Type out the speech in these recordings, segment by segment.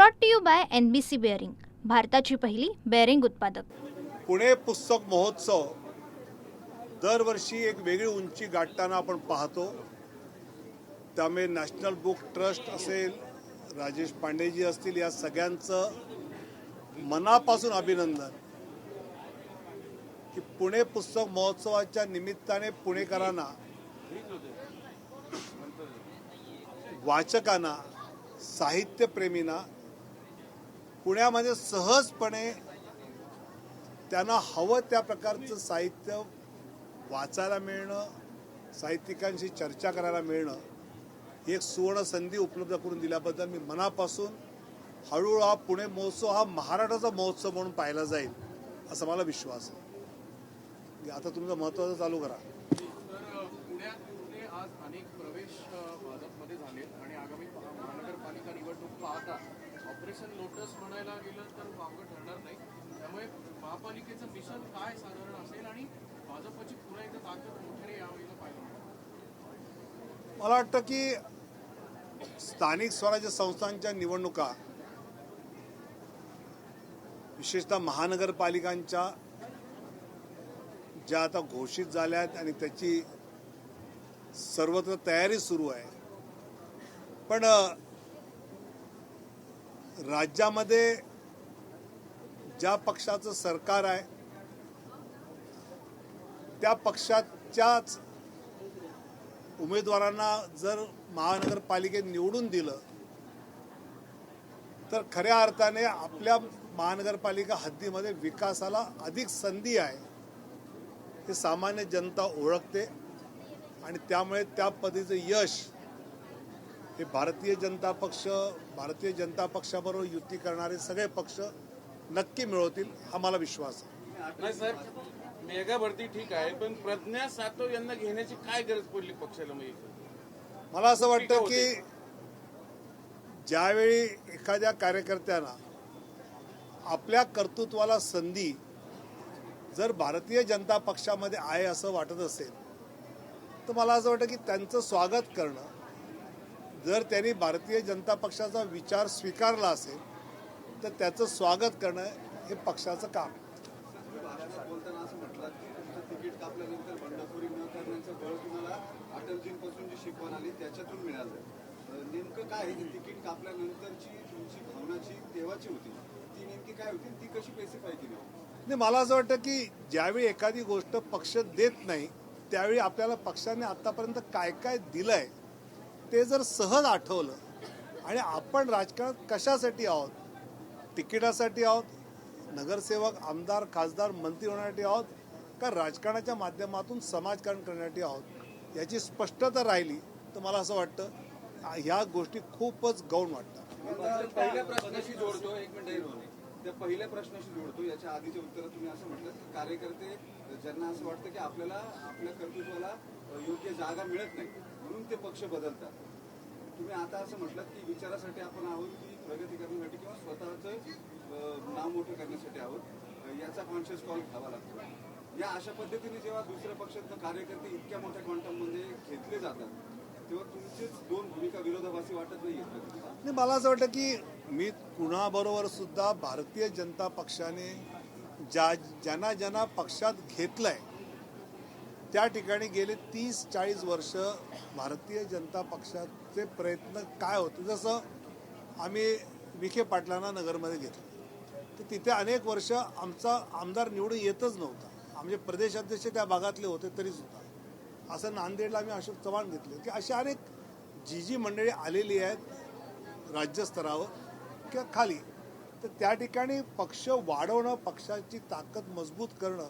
Brought to you by NBC bearing, भारताची पहिली bearing उत्पादक. पुणे पुस्तक महोत्सव दरवर्षी एक वेगळी उंची गाठताना आपण पाहतो. त्यामुळे नॅशनल बुक ट्रस्ट असेल, राजेश पांडेजी असतील, या सगळ्यांचं मनापासून अभिनंदन की पुणे पुस्तक महोत्सवाच्या निमित्ताने पुणेकरांना, वाचकांना, साहित्यप्रेमींना पुण्यामध्ये सहजपणे त्यांना हवं त्या प्रकारचं साहित्य वाचायला मिळणं, साहित्यिकांशी चर्चा करायला मिळणं ही एक सुवर्ण संधी उपलब्ध करून दिल्याबद्दल मी मनापासून हळूहळू हा पुणे महोत्सव हा महाराष्ट्राचा महोत्सव म्हणून पाहिला जाईल असा मला विश्वास आहे. आता तुमचं महत्त्वाचं चालू करा. पुण्यातले आज अनेक प्रवेश भाजपमध्ये झालेत आणि आगामी महानगरपालिका निवडणूक पाहता ऑपरेशन लोटस म्हणायला गेलं तर वावगं ठरणार नाही. त्यामुळे महापालिकेचं मिशन काय साधारण असेल आणि भाजपची पुन्हा एकदा ताकद मोठ्याने यावेळेला पाहिजे. मला वाटतं की स्थानिक स्वराज्य संस्थांच्या निवडणुका, विशेषतः महानगरपालिकांच्या ज्या आता घोषित झाल्या आहेत आणि त्याची सर्वत्र तयारी सुरू आहे, पण राज्यामध्ये ज्या पक्षाचं सरकार आहे त्या पक्षाच्याच उमेदवारांना जर महानगरपालिकेत निवडून दिलं तर खऱ्या अर्थाने आपल्या महानगरपालिका हद्दीमध्ये विकासाला अधिक संधी आहे हे सामान्य जनता ओळखते आणि त्यामुळे त्या पद्धतीचं यश हे भारतीय जनता पक्षाबरोबर युती करणारे सगळे पक्ष नक्की मिळवतील हा मला विश्वास आहे. नाही सर, मेगा भरती ठीक आहे, पण प्रज्ञा सातव यांना घेण्याची काय गरज पडली पक्षाला? मला असं वाटतं की ज्यावेळी एखाद्या कार्यकर्त्यांना आपल्या कर्तृत्वाला संधी जर भारतीय जनता पक्षामध्ये आहे असं वाटत असेल तर मला असं वाटतं की त्यांचं स्वागत करणं, जर त्यांनी भारतीय जनता पक्षाचा विचार स्वीकारला असेल तर त्याचं स्वागत करणं हे पक्षाचं काम आहे. बोलताना असं म्हटलं की तुमचं तिकीट कापल्यानंतर बंडखोरी न करण्याचं बळ तुम्हाला अटलजींपासून जी शिकवण आली त्याच्यातून मिळालं. नेमकं काय आहे तिकीट कापल्यानंतरची तुमची भावनाची तेव्हाची होती ती नेमकी काय होती, ती कशी स्पेसिफाय केली? नाही, मला असं वाटतं की ज्यावेळी एखादी गोष्ट पक्ष देत नाही त्यावेळी आपल्याला पक्षाने आतापर्यंत काय काय दिलंय ते जर सहज आठवलं आणि आपण राजकारणात कशासाठी आहोत, तिकिटासाठी आहोत, नगरसेवक, आमदार, खासदार, मंत्री होण्यासाठी आहोत का राजकारणाच्या माध्यमातून समाजकारण करण्यासाठी आहोत याची स्पष्टता राहिली तर मला असं वाटतं ह्या गोष्टी खूपच गौण वाटतात. पहिल्या प्रश्नाशी जोडतो, एक मिनिट, त्या पहिल्या प्रश्नाशी जोडतो. याच्या आधीच्या उत्तरात तुम्ही असं म्हटलं की कार्यकर्ते ज्यांना असं वाटतं की आपल्याला आपल्या कर्तृत्वाला योग्य जागा मिळत नाही म्हणून ते पक्ष बदलतात. तुम्ही आता असं म्हटलं की विचारासाठी आपण आहोत की प्रगती करण्यासाठी किंवा स्वतःचं नाव मोठं करण्यासाठी आहोत, याचा कॉन्शियस कॉल घ्यावा लागतो. या अशा पद्धतीने जेव्हा दुसऱ्या पक्षातनं कार्यकर्ते इतक्या मोठ्या क्वांटममध्ये घेतले जातात तेव्हा तुमचीच दोन भूमिका विरोधाभासी वाटत नाही? मला असं वाटतं की मी कुणाबरोबर सुद्धा भारतीय जनता पक्षाने ज्यांना पक्षात घेतलंय त्या ठिकाणी गेले 30-40 वर्ष भारतीय जनता पक्षाचे प्रयत्न काय होते. जसं आम्ही विखे पाटलांना नगरमध्ये घेतलं तर तिथे अनेक वर्ष आमचा आमदार निवडून येतच नव्हता. आमचे प्रदेशाध्यक्ष त्या भागातले होते तरी सुद्धा. असं नांदेडला आम्ही अशोक चव्हाण घेतले की अशी अनेक जी मंडळी आलेली आहेत राज्यस्तरावर किंवा खाली, तर त्या ठिकाणी पक्ष वाढवणं, पक्षाची ताकद मजबूत करणं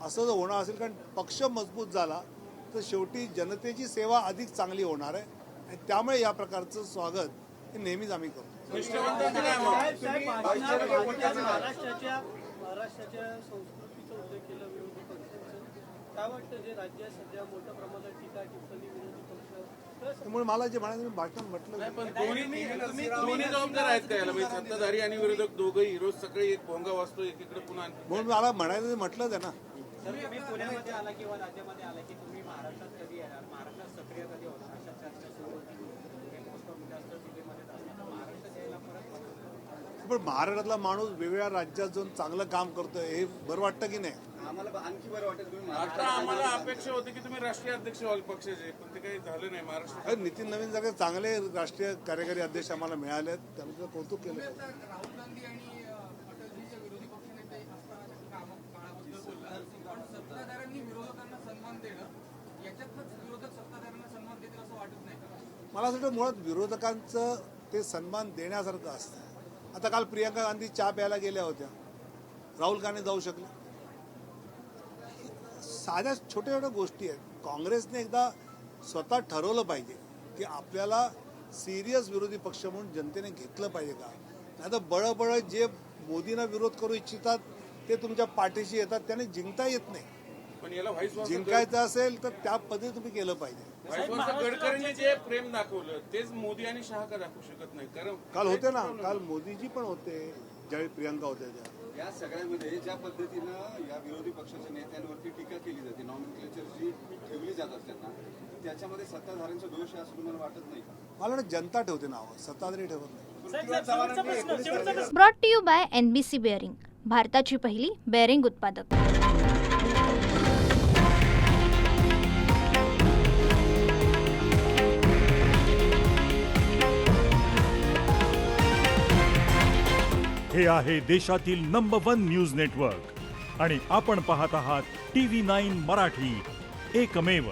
असं जर होणार असेल, कारण पक्ष मजबूत झाला तर शेवटी जनतेची सेवा अधिक चांगली होणार आहे आणि त्यामुळे या प्रकारचं स्वागत हे नेहमीच आम्ही करतो. महाराष्ट्राच्या संस्कृतीचा उल्लेख केला विरोधी पक्षांचं. काय वाटतं जे राज्यात सध्या मोठ्या प्रमाणात टीका टिप्पणी विरोधी पक्ष, त्यामुळे मला जे म्हणायचं भाषण म्हटलं पण दोन्ही जबाबदार आहेत का याला? म्हणजे सत्ताधारी आणि विरोधक दोघंही रोज सकाळी एक भोंगा वाजतो, एकीकडे पुन्हा. म्हणून मला म्हणायचं म्हटलंच आहे ना. तुम्ही पुण्यामध्ये आला किंवा राज्यामध्ये आला की तुम्ही महाराष्ट्रात कधी येणार, महाराष्ट्रात सक्रिय कधी होणार, अशा चर्चा सुरू होती. जास्त जिल्ह्यामध्ये महाराष्ट्रात यायला परत पण महाराष्ट्रातला माणूस वेगवेगळ्या राज्यात जाऊन चांगलं काम करतोय हे बरं वाटतं की नाही? आम्हाला आणखी बरं वाटेल तुम्ही आता महाराष्ट्रात आम्हाला अपेक्षा होती की तुम्ही राष्ट्रीय अध्यक्ष व्हाल पक्षाचे, पण ते काही झालं नाही. महाराष्ट्र अरे नितीन नवीन सगळे चांगले राष्ट्रीय कार्यकारी अध्यक्ष आम्हाला मिळाले आहेत, त्यांचं कौतुक केलं. राहुल गांधी आणि अटलजीच्या विरोधी पक्षनेते असतानाच्या काळाबद्दल बोलला, पण सत्ताधाऱ्यांनी विरोधकांना सन्मान देणं याच्यातच विरोधक सत्ताधाऱ्यांना सन्मान देतील असं वाटत नाही का? मला असं वाटतं मुळात विरोधकांचं ते सन्मान देण्यासारखं असतं. आता काल प्रियंका गांधी चहा प्यायला गेल्या होत्या, राहुल गांधी जाऊ शकले. साध्या छोट्या छोट्या गोष्टी आहेत. काँग्रेसने एकदा स्वतः ठरवलं पाहिजे की आपल्याला सिरियस विरोधी पक्ष म्हणून जनतेने घेतलं पाहिजे का. नाही तर बळबळ जे मोदींना विरोध करू इच्छितात ते तुमच्या पाठीशी येतात, त्याने जिंकता येत नाही. पण याला व्हाईस जिंकायचं असेल तर त्या पद्धतीने तुम्ही केलं पाहिजे. गडकरींनी जे प्रेम दाखवलं तेच मोदी आणि शहा का दाखवू शकत नाही? कारण काल होते ना, काल मोदीजी पण होते ज्यावेळी प्रियंका होत्या त्या. या सगळ्यामध्ये ज्या पद्धतीनं या विरोधी पक्षाच्या नेत्यांवरती टीका केली जाते, नॉमिनक्लेचर जी ठेवली जातात त्यांना, त्याच्यामध्ये सत्ताधाऱ्यांचा दोष आहे असं तुम्हाला वाटत नाही का? मला वाटतं जनता ठेवते नावं, सत्ताधारी ठेवत नाही. Brought to you by NBC bearing, भारताची पहिली बेअरिंग उत्पादक. हे आहे देशातील नंबर 1 न्यूज नेटवर्क आणि आपण पाहत आहात TV9 मराठी, एकमेव.